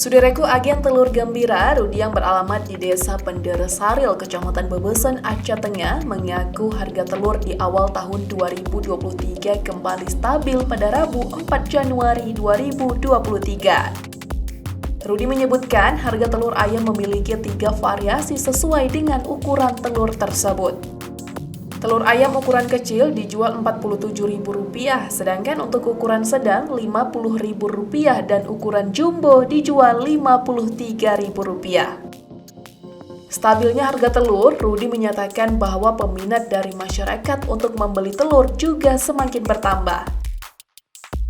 Sudereku, agen telur gembira Rudi yang beralamat di Desa Penderesaril, Kecamatan Bebesen, Aceh Tengah, mengaku harga telur di awal tahun 2023 kembali stabil pada Rabu 4 Januari 2023. Rudi menyebutkan harga telur ayam memiliki 3 variasi sesuai dengan ukuran telur tersebut. Telur ayam ukuran kecil dijual Rp47.000, sedangkan untuk ukuran sedang Rp50.000 dan ukuran jumbo dijual Rp53.000. Stabilnya harga telur, Rudi menyatakan bahwa peminat dari masyarakat untuk membeli telur juga semakin bertambah.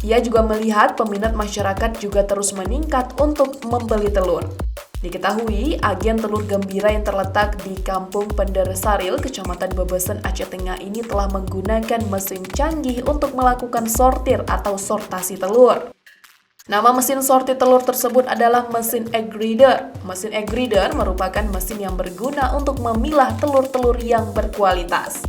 Ia juga melihat peminat masyarakat juga terus meningkat untuk membeli telur. Diketahui, agen telur gembira yang terletak di Kampung Penderesaril, Kecamatan Bebesen, Aceh Tengah ini telah menggunakan mesin canggih untuk melakukan sortir atau sortasi telur. Nama mesin sortir telur tersebut adalah mesin egg grinder. Mesin egg grinder merupakan mesin yang berguna untuk memilah telur-telur yang berkualitas.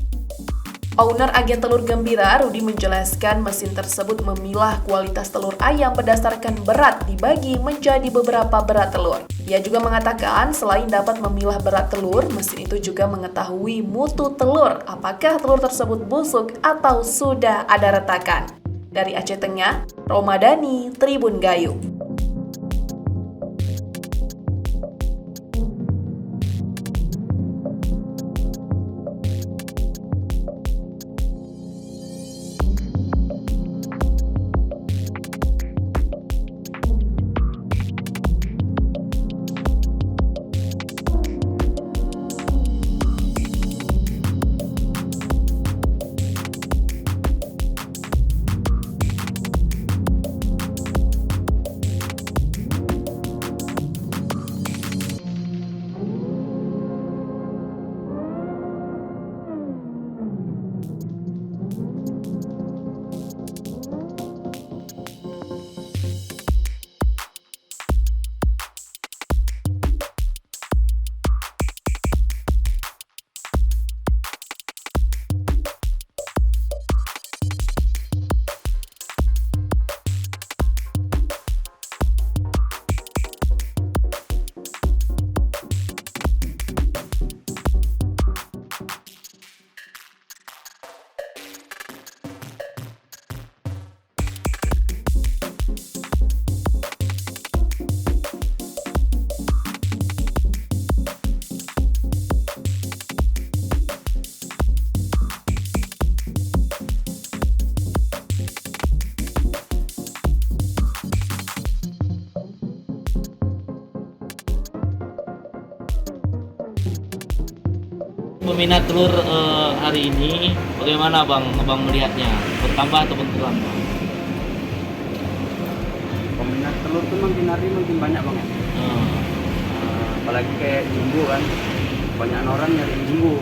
Owner agen telur gembira, Rudi, menjelaskan mesin tersebut memilah kualitas telur ayam berdasarkan berat dibagi menjadi beberapa berat telur. Ia juga mengatakan selain dapat memilah berat telur, mesin itu juga mengetahui mutu telur, apakah telur tersebut busuk atau sudah ada retakan. Dari Aceh Tengah, Romadani, Tribun Gayu. Peminat telur hari ini bagaimana Bang melihatnya? Bertambah atau berkurang? Peminat telur tuh makin hari makin banyak Bang ya. Apalagi kayak jumbo kan, banyak orang nyari jumbo.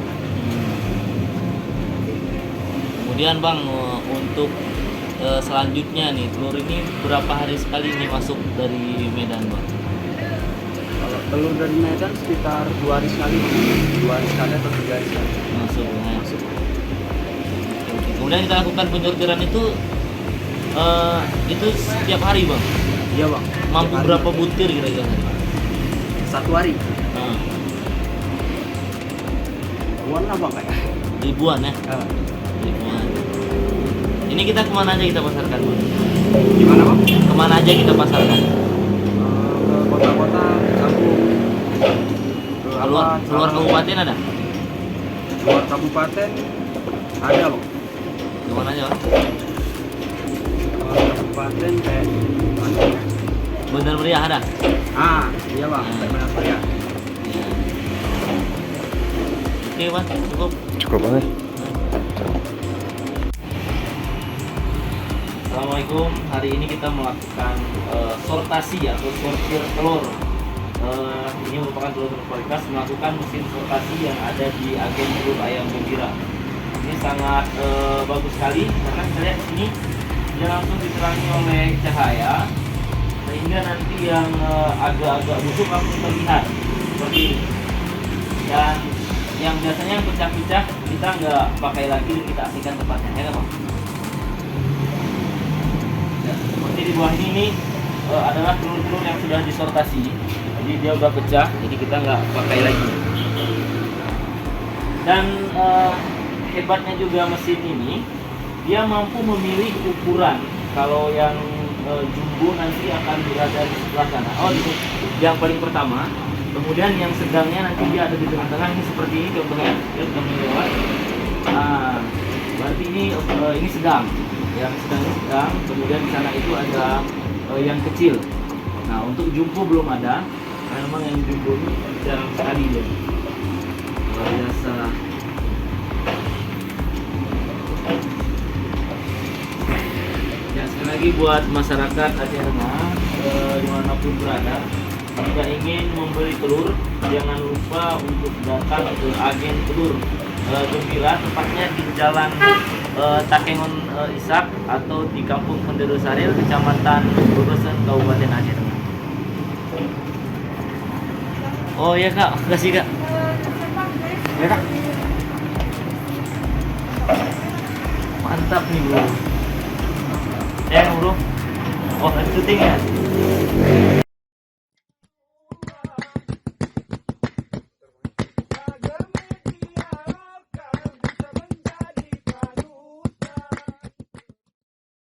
Kemudian Bang, untuk selanjutnya nih, telur ini berapa hari sekali nih masuk dari Medan Bang? Kalau telur dari Medan sekitar 2 hari sekali, 2 hari sekali atau 3 hari sekali Masuk ya. masuk. Kemudian kita lakukan penyortiran itu setiap hari Bang? Iya Bang. Mampu Setiap hari. berapa butir kira-kira? 1 hari. Nah, Ribuan lah Bang kayak. ribuan ya? Ribuan. Ini kita kemana aja kita pasarkan Bang? Gimana Bang? Kemana aja kita pasarkan? Ke kota-kota, kampung. Keluar kabupaten ada? Luar kabupaten ada Bang. Kemana aja Bang? Luar kabupaten kayak mana ya? Bandar Meriah ada? Iya Bang, Ah. Benar ya. Ya. Oke Bang, cukup. Cukup banget. Assalamualaikum. Hari ini kita melakukan sortasi atau sortir telur. Ini merupakan telur berkualitas, melakukan mesin sortasi yang ada di agen telur ayam gembira. Ini sangat bagus sekali karena kita lihat di sini dia langsung diterangi oleh cahaya sehingga nanti yang agak-agak busuk langsung terlihat seperti ini. Dan yang biasanya yang pecah-pecah kita nggak pakai lagi dan kita asingkan tempatnya, ya kan Bang? Ya, seperti di bawah ini nih adalah telur-telur yang sudah disortasi. Jadi dia udah pecah, jadi kita nggak pakai lagi. Dan hebatnya juga mesin ini, dia mampu memilih ukuran. Kalau yang jumbo nanti akan berada di sebelah sana. Oh, itu yang paling pertama. Kemudian yang sedangnya nanti dia ada di tengah-tengah, ini seperti ini contohnya. Ya sudah mulai lewat. Nah, berarti ini sedang. Yang sedang ini sedang. Kemudian di sana itu ada yang kecil. Nah, untuk jumbo belum ada. Karena memang yang jumbo ini jarang sekali dia. Luar biasa. Ya, sekali lagi buat masyarakat Aceh Tengah dimanapun berada, jika ingin membeli telur, jangan lupa untuk datang ke agen telur Gembira, tepatnya di Jalan Takengon Ishak atau di Kampung Pendero Saril, Kecamatan Bebesen, Kabupaten Aceh Tengah. Oh iya kak, makasih kak. Ya kak. Mantap nih bro. Ya bro. Oh, syuting ya?